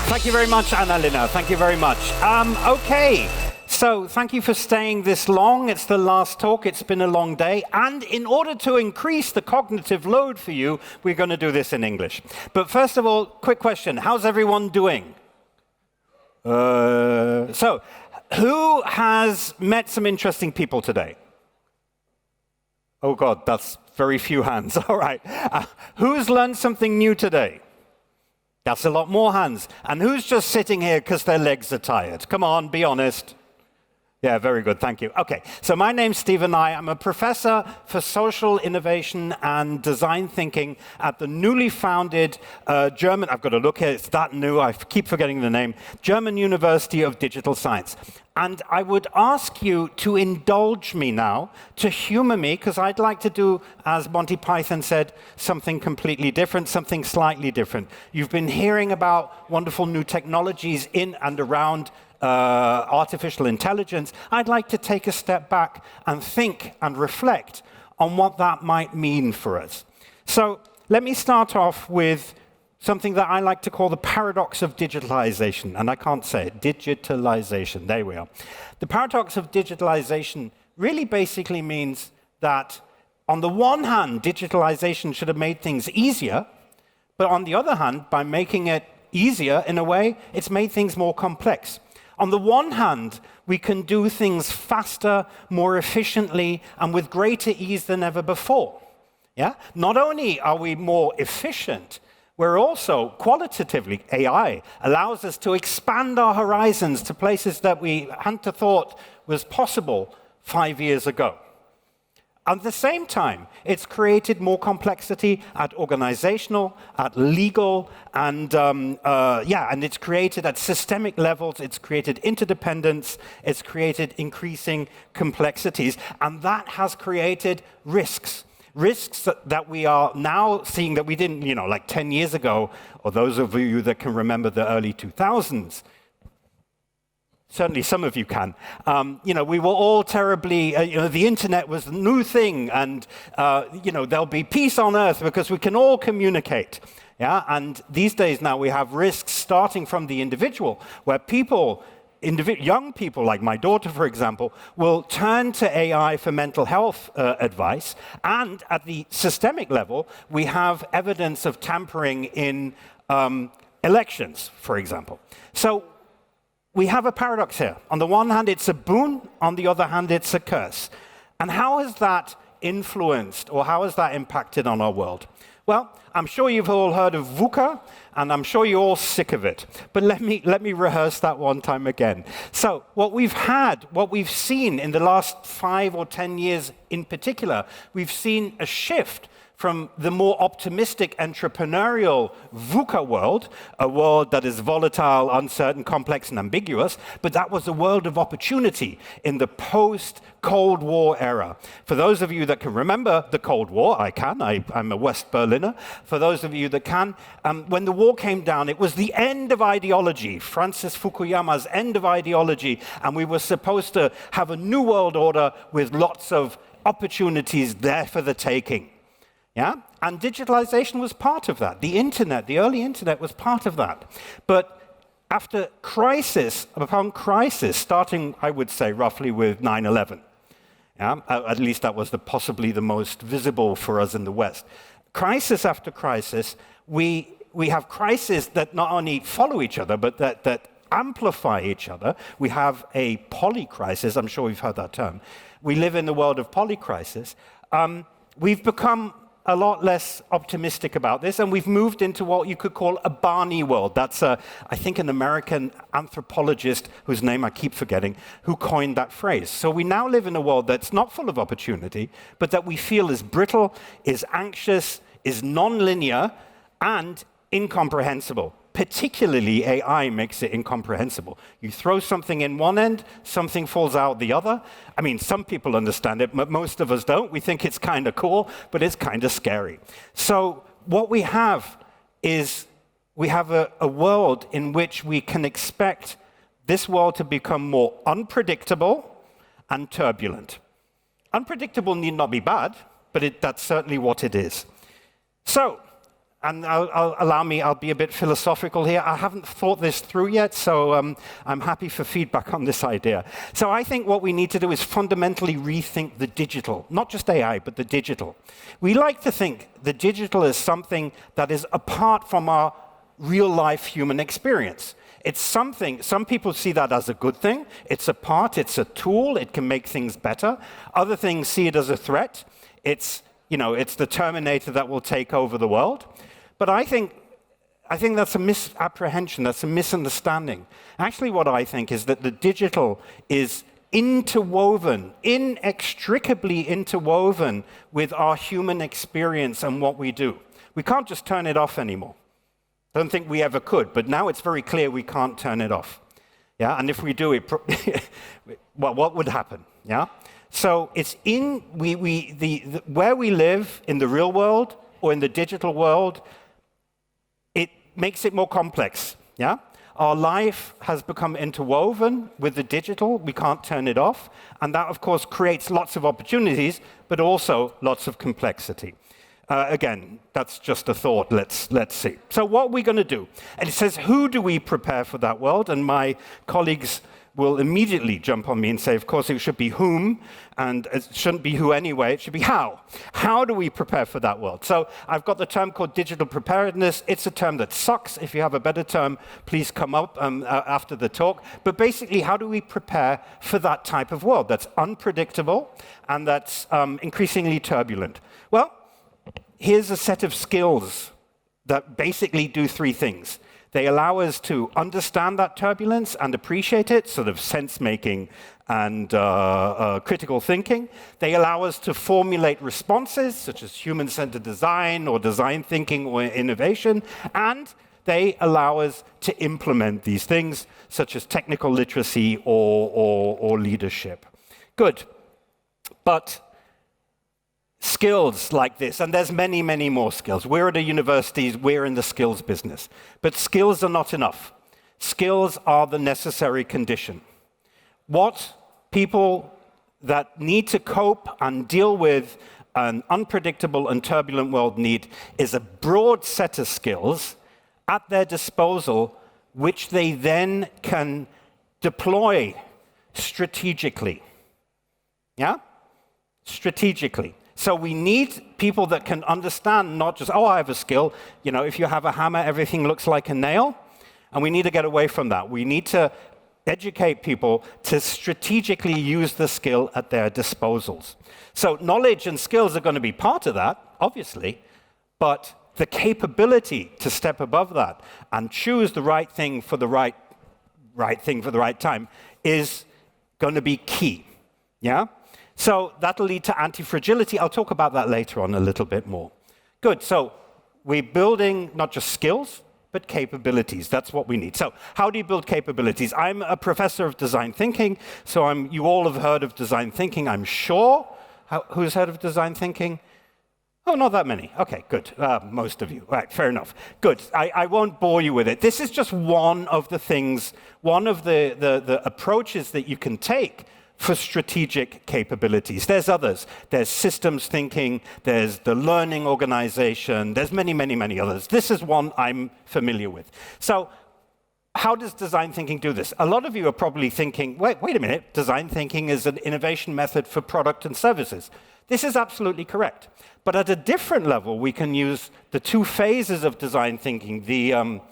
Thank you very much, Annalena. Thank you very much. Okay, so thank you for staying this long. It's the last talk. It's been a long day. And in order to increase the cognitive load for you, we're going to do this in English. But first of all, quick question. How's everyone doing? So, who has met some interesting people today? Oh, God, that's very few hands. All right. Who's learned something new today? That's a lot more hands. And who's just sitting here because their legs are tired? Come on, be honest. Yeah, very good, thank you. Okay, so my name's Stephen Nye. I'm a professor for social innovation and design thinking at the newly founded German, I've got to look here, it's that new, I keep forgetting the name, German University of Digital Science. And I would ask you to indulge me now, to humor me, because I'd like to do, as Monty Python said, something completely different, something slightly different. You've been hearing about wonderful new technologies in and around artificial intelligence. I'd like to take a step back and think and reflect on what that might mean for us. So let me start off with something that I like to call the paradox of digitalization, and I can't say it, digitalization, there we are. The paradox of digitalization really basically means that on the one hand, digitalization should have made things easier, but on the other hand, by making it easier in a way, it's made things more complex. On the one hand, we can do things faster, more efficiently, and with greater ease than ever before. Yeah? Not only are we more efficient, we're also, qualitatively, AI allows us to expand our horizons to places that we hadn't thought was possible 5 years ago. At the same time, it's created more complexity at organizational, at legal, and and it's created at systemic levels, it's created interdependence, it's created increasing complexities, and that has created risks. Risks that we are now seeing that we didn't, like 10 years ago, or those of you that can remember the early 2000s, certainly some of you can. We were all terribly, the internet was the new thing, and, there'll be peace on earth because we can all communicate. Yeah, and these days now we have risks starting from the individual, where young people, like my daughter, for example, will turn to AI for mental health advice. And at the systemic level, we have evidence of tampering in elections, for example. So we have a paradox here. On the one hand, it's a boon. On the other hand, it's a curse. And how has that influenced, or how has that impacted on our world? Well, I'm sure you've all heard of VUCA, and I'm sure you're all sick of it. But let me rehearse that one time again. So what we've seen in the last 5 or 10 years in particular, we've seen a shift from the more optimistic entrepreneurial VUCA world, a world that is volatile, uncertain, complex, and ambiguous, but that was a world of opportunity in the post-Cold War era. For those of you that can remember the Cold War, I'm a West Berliner. For those of you that can, when the war came down, it was the end of ideology, Francis Fukuyama's end of ideology, and we were supposed to have a new world order with lots of opportunities there for the taking. Yeah? And digitalization was part of that. The internet, the early internet was part of that. But after crisis upon crisis, starting, I would say, roughly with 9/11, at least that was possibly the most visible for us in the West. Crisis after crisis, we have crises that not only follow each other, but that amplify each other. We have a polycrisis. I'm sure we've heard that term. We live in the world of polycrisis. We've become a lot less optimistic about this, and we've moved into what you could call a BANI world. That's, I think, an American anthropologist whose name I keep forgetting, who coined that phrase. So we now live in a world that's not full of opportunity, but that we feel is brittle, is anxious, is non-linear, and incomprehensible. Particularly AI makes it incomprehensible. You throw something in one end, something falls out the other. I mean, some people understand it, but most of us don't. We think it's kind of cool, but it's kind of scary. So what we have is a world in which we can expect this world to become more unpredictable and turbulent. Unpredictable need not be bad, but that's certainly what it is. So and I'll be a bit philosophical here. I haven't thought this through yet, so I'm happy for feedback on this idea. So I think what we need to do is fundamentally rethink the digital, not just AI, but the digital. We like to think the digital is something that is apart from our real-life human experience. It's something, some people see that as a good thing. It's a part, it's a tool, it can make things better. Other things see it as a threat. It's the Terminator that will take over the world. But I think that's a misapprehension, that's a misunderstanding. Actually, what I think is that the digital is interwoven, inextricably interwoven with our human experience and what we do. We can't just turn it off anymore. I don't think we ever could, but now it's very clear we can't turn it off. Yeah, and if we do it, well, what would happen? Yeah, so it's where we live in the real world or in the digital world. It makes it more complex. Yeah, our life has become interwoven with the digital. We can't turn it off, and that, of course, creates lots of opportunities, but also lots of complexity. Again, that's just a thought. Let's see. So what are we going to do? And it says, who do we prepare for that world? And my colleagues will immediately jump on me and say, of course, it should be whom, and it shouldn't be who anyway. It should be how. How do we prepare for that world? So I've got the term called digital preparedness. It's a term that sucks. If you have a better term, please come up after the talk. But basically, how do we prepare for that type of world that's unpredictable and that's increasingly turbulent? Well, here's a set of skills that basically do three things. They allow us to understand that turbulence and appreciate it, sort of sense-making and critical thinking. They allow us to formulate responses, such as human-centered design or design thinking or innovation. And they allow us to implement these things, such as technical literacy or leadership. Good. But skills like this, and there's many, many more skills. We're at a university, we're in the skills business. But skills are not enough. Skills are the necessary condition. What people that need to cope and deal with an unpredictable and turbulent world need is a broad set of skills at their disposal, which they then can deploy strategically. Yeah? Strategically. So we need people that can understand, not just, I have a skill. If you have a hammer, everything looks like a nail. And we need to get away from that. We need to educate people to strategically use the skill at their disposals. So knowledge and skills are going to be part of that, obviously. But the capability to step above that and choose the right thing for the right thing for the right time is going to be key. Yeah? So that'll lead to anti-fragility. I'll talk about that later on a little bit more. Good, so we're building not just skills, but capabilities. That's what we need. So how do you build capabilities? I'm a professor of design thinking, so you all have heard of design thinking, I'm sure. Who's heard of design thinking? Oh, not that many. Okay, good. Most of you. Right, fair enough. Good. I won't bore you with it. This is just one of the things, one of the approaches that you can take for strategic capabilities. There's others. There's systems thinking, there's the learning organization, there's many, many, many others. This is one I'm familiar with. So how does design thinking do this? A lot of you are probably thinking, wait a minute, design thinking is an innovation method for product and services. This is absolutely correct. But at a different level, we can use the two phases of design thinking, the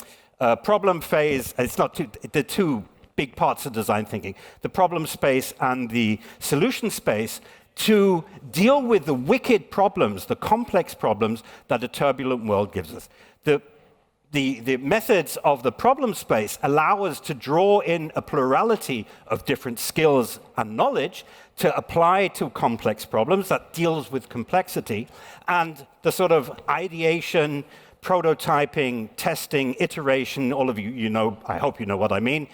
problem phase, the two big parts of design thinking, the problem space and the solution space, to deal with the wicked problems, the complex problems that a turbulent world gives us. The methods of the problem space allow us to draw in a plurality of different skills and knowledge to apply to complex problems that deals with complexity, and the sort of ideation, prototyping, testing, iteration, all of you know, I hope you know what I mean,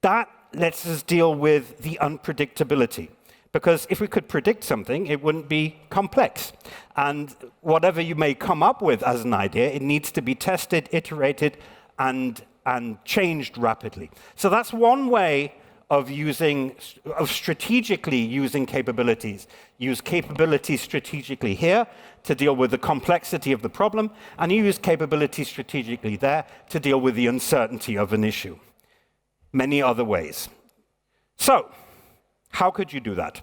that lets us deal with the unpredictability. Because if we could predict something, it wouldn't be complex. And whatever you may come up with as an idea, it needs to be tested, iterated, and changed rapidly. So that's one way of strategically using capabilities. Use capabilities strategically here to deal with the complexity of the problem, and you use capabilities strategically there to deal with the uncertainty of an issue. Many other ways. So, how could you do that?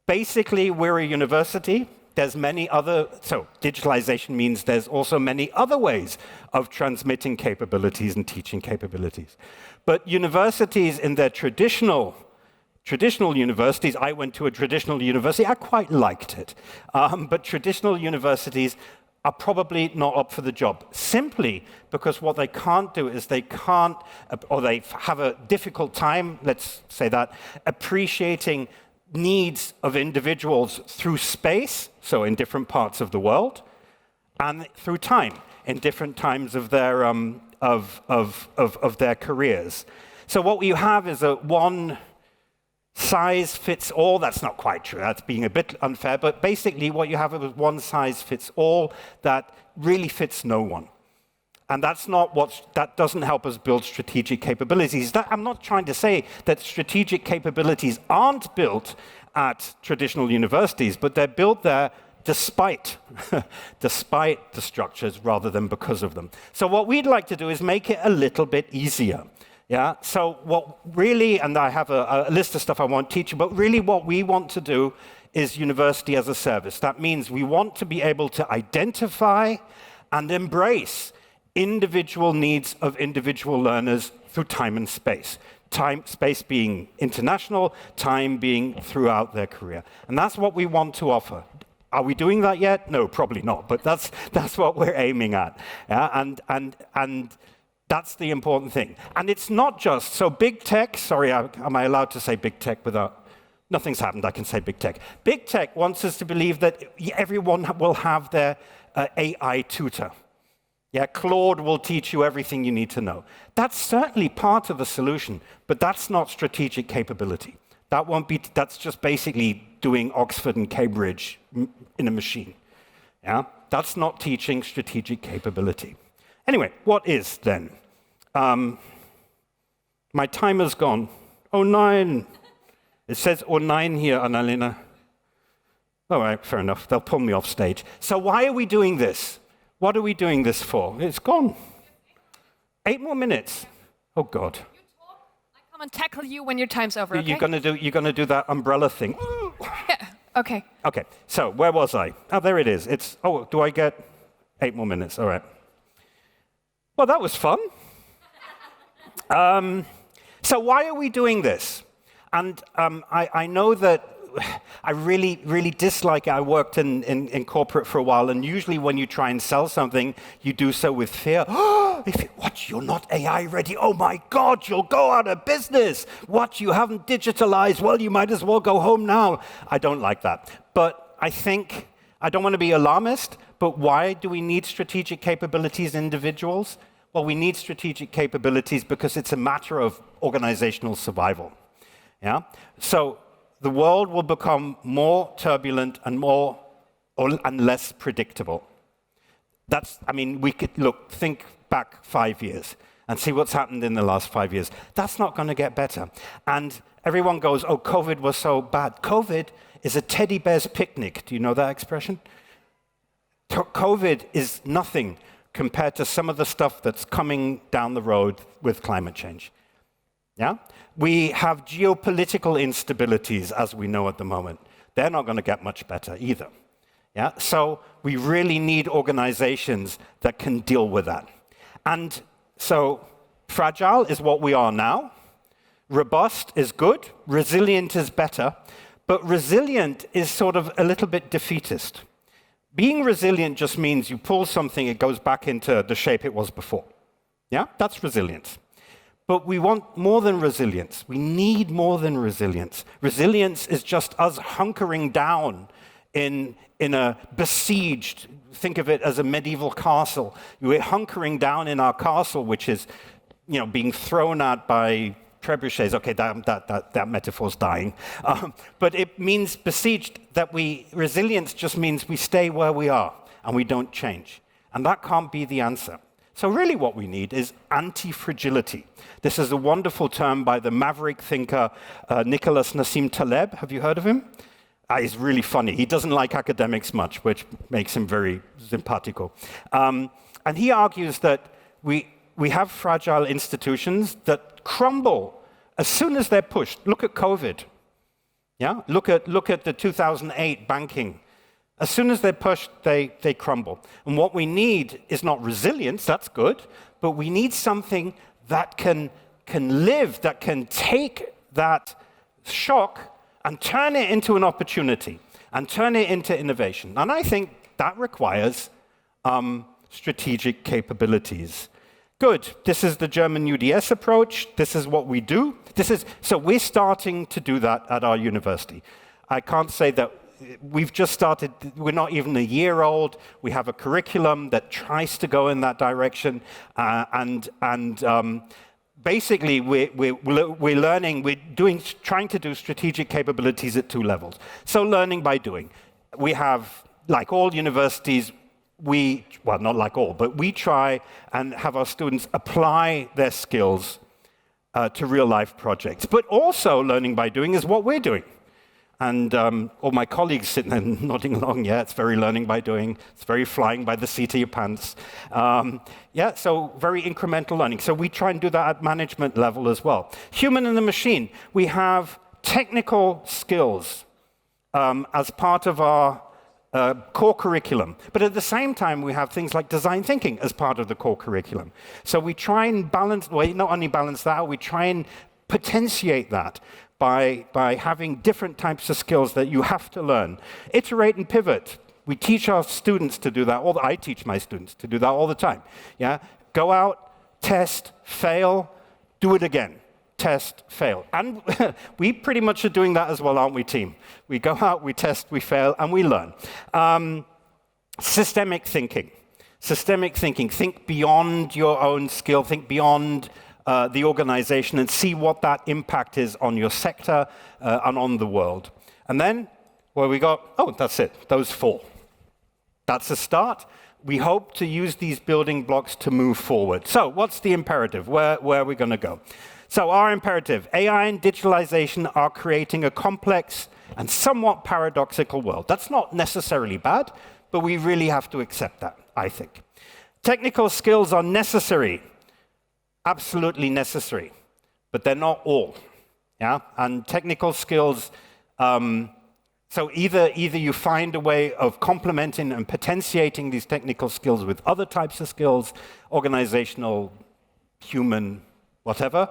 Basically, we're a university. There's many other, so digitalization means there's also many other ways of transmitting capabilities and teaching capabilities. But universities in their traditional universities, I went to a traditional university, I quite liked it. But traditional universities are probably not up for the job, simply because what they can't do is they can't, or they have a difficult time, let's say that, appreciating needs of individuals through space, so in different parts of the world, and through time, in different times of their their careers. So what you have is a one size fits all. That's not quite true. That's being a bit unfair. But basically, what you have is one size fits all that really fits no one. And that doesn't help us build strategic capabilities. I'm not trying to say that strategic capabilities aren't built at traditional universities, but they're built there despite the structures rather than because of them. So what we'd like to do is make it a little bit easier. Yeah. So what really, and I have a list of stuff I want to teach you, but really what we want to do is university as a service. That means we want to be able to identify and embrace individual needs of individual learners through time and space. Space being international, time being throughout their career. And that's what we want to offer. Are we doing that yet? No, probably not, but that's what we're aiming at. Yeah? And that's the important thing. And it's not just, so big tech, sorry, am I allowed to say big tech without, nothing's happened, I can say big tech. Big tech wants us to believe that everyone will have their AI tutor. Yeah, Claude will teach you everything you need to know. That's certainly part of the solution, but that's not strategic capability. That's just basically doing Oxford and Cambridge in a machine. Yeah, that's not teaching strategic capability. Anyway, what is then? My timer's gone. 09. It says 09 here, Annalena. All right, fair enough. They'll pull me off stage. So why are we doing this? What are we doing this for? It's gone. 8 more minutes. Oh, God. You talk, I come and tackle you when your time's over, okay? You're gonna do that umbrella thing. Yeah, okay. Okay, so where was I? Oh, there it is. Do I get 8 more minutes? All right. Well, that was fun. So why are we doing this? And I know that I really dislike it. I worked in corporate for a while, and usually when you try and sell something, you do so with fear. What, you're not AI ready? Oh my God, you'll go out of business. What, you haven't digitalized? Well, you might as well go home now. I don't like that. But I don't want to be alarmist, but why do we need strategic capabilities in individuals? Well, we need strategic capabilities because it's a matter of organizational survival. Yeah? So the world will become more turbulent and less predictable. We could think back 5 years and see what's happened in the last 5 years. That's not going to get better. And everyone goes, oh, COVID was so bad. COVID is a teddy bear's picnic. Do you know that expression? COVID is nothing compared to some of the stuff that's coming down the road with climate change. Yeah? We have geopolitical instabilities, as we know at the moment. They're not going to get much better either. Yeah? So we really need organizations that can deal with that. And so fragile is what we are now. Robust is good. Resilient is better. But resilient is sort of a little bit defeatist. Being resilient just means you pull something, it goes back into the shape it was before. Yeah? That's resilience. But we want more than resilience. We need more than resilience. Resilience is just us hunkering down in a besieged, think of it as a medieval castle. We're hunkering down in our castle, which is, being thrown at by trebuchets. Okay, that metaphor's dying. But it means besieged, resilience just means we stay where we are and we don't change. And that can't be the answer. So really what we need is anti-fragility. This is a wonderful term by the maverick thinker Nicholas Nassim Taleb. Have you heard of him? He's really funny. He doesn't like academics much, which makes him very simpatico. And he argues that we have fragile institutions that crumble as soon as they're pushed. Look at COVID. Yeah? Look at the 2008 banking. As soon as they're pushed, they crumble. And what we need is not resilience, that's good, but we need something that can live, that can take that shock and turn it into an opportunity, and turn it into innovation. And I think that requires strategic capabilities. Good. This is the German UDS approach. This is what we do. So we're starting to do that at our university. I can't say that we've just started. We're not even a year old. We have a curriculum that tries to go in that direction, basically, we're learning. Trying to do strategic capabilities at two levels. So learning by doing. We have, like all universities, well, not like all, but we try and have our students apply their skills to real-life projects. But also learning by doing is what we're doing. And all my colleagues sitting there nodding along, yeah, it's very learning by doing. It's very flying by the seat of your pants. Yeah, so very incremental learning. So we try and do that at management level as well. Human and the machine. We have technical skills as part of our core curriculum. But at the same time, we have things like design thinking as part of the core curriculum. So we try and balance, well, not only balance that, we try and potentiate that by having different types of skills that you have to learn. Iterate and pivot. We teach our students to do that. I teach my students to do that all the time. Yeah? Go out, test, fail, do it again. Test, fail. And we pretty much are doing that as well, aren't we, team? We go out, we test, we fail, and we learn. Systemic thinking. Systemic thinking. Think beyond your own skill. Think beyond the organization and see what that impact is on your sector and on the world. And then, well, we got, that's it, those four. That's a start. We hope to use these building blocks to move forward. So what's the imperative? Where are we going to go? So our imperative, AI and digitalization are creating a complex and somewhat paradoxical world. That's not necessarily bad, but we really have to accept that, I think. Technical skills are necessary, absolutely necessary, but they're not all. Yeah? And technical skills, so either you find a way of complementing and potentiating these technical skills with other types of skills, organizational, human, whatever,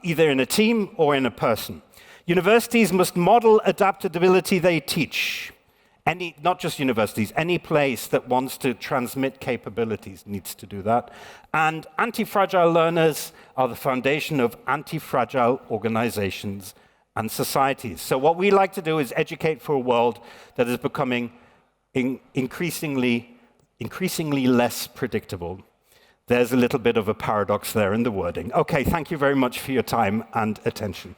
either in a team or in a person. Universities must model adaptability they teach. Not just universities, any place that wants to transmit capabilities needs to do that. And anti-fragile learners are the foundation of anti-fragile organizations and societies. So what we like to do is educate for a world that is becoming increasingly less predictable. There's a little bit of a paradox there in the wording. Okay, thank you very much for your time and attention.